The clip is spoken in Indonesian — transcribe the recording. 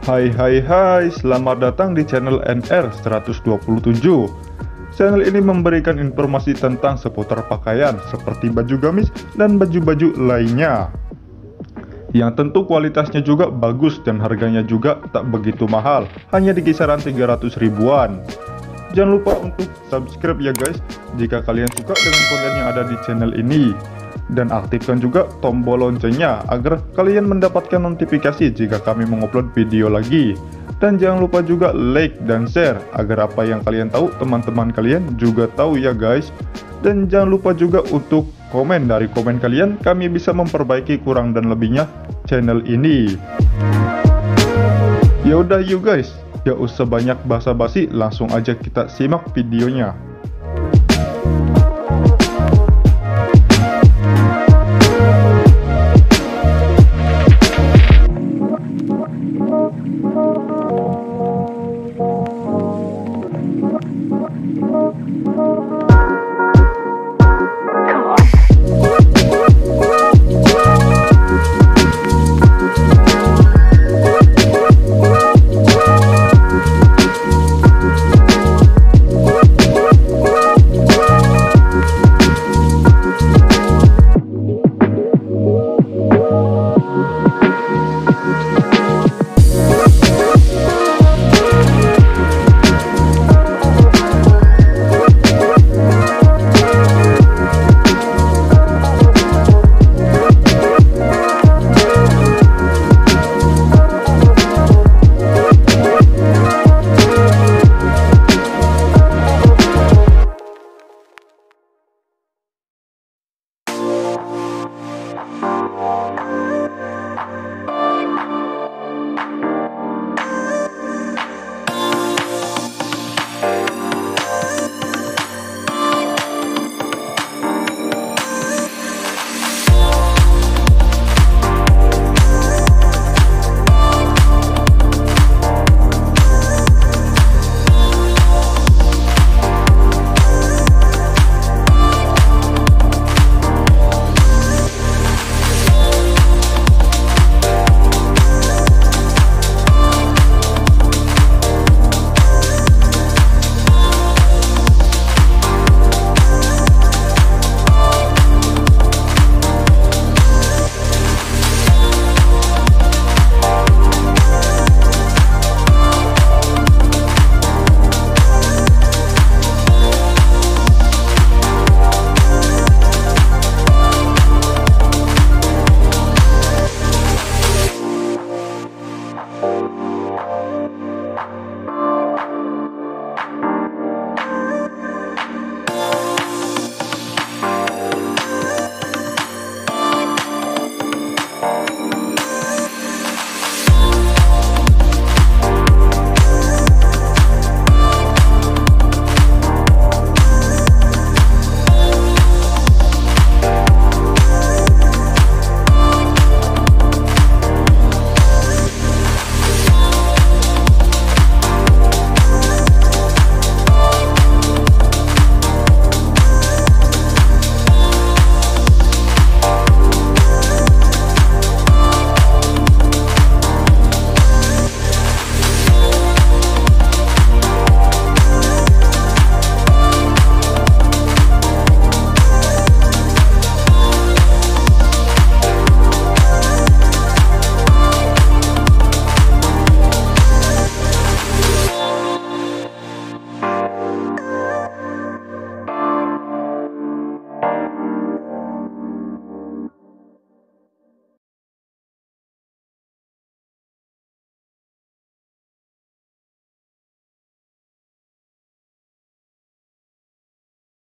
Hai, selamat datang di channel NR 127. Channel ini memberikan informasi tentang seputar pakaian seperti baju gamis dan baju-baju lainnya, yang tentu kualitasnya juga bagus dan harganya juga tak begitu mahal, hanya di kisaran 300 ribuan. Jangan lupa untuk subscribe ya guys, jika kalian suka dengan konten yang ada di channel ini. Dan aktifkan juga tombol loncengnya agar kalian mendapatkan notifikasi jika kami mengupload video lagi. Dan jangan lupa juga like dan share agar apa yang kalian tahu teman-teman kalian juga tahu ya guys. Dan jangan lupa juga untuk komen, dari komen kalian kami bisa memperbaiki kurang dan lebihnya channel ini. Ya udah yuk guys, gak usah banyak basa-basi, langsung aja kita simak videonya.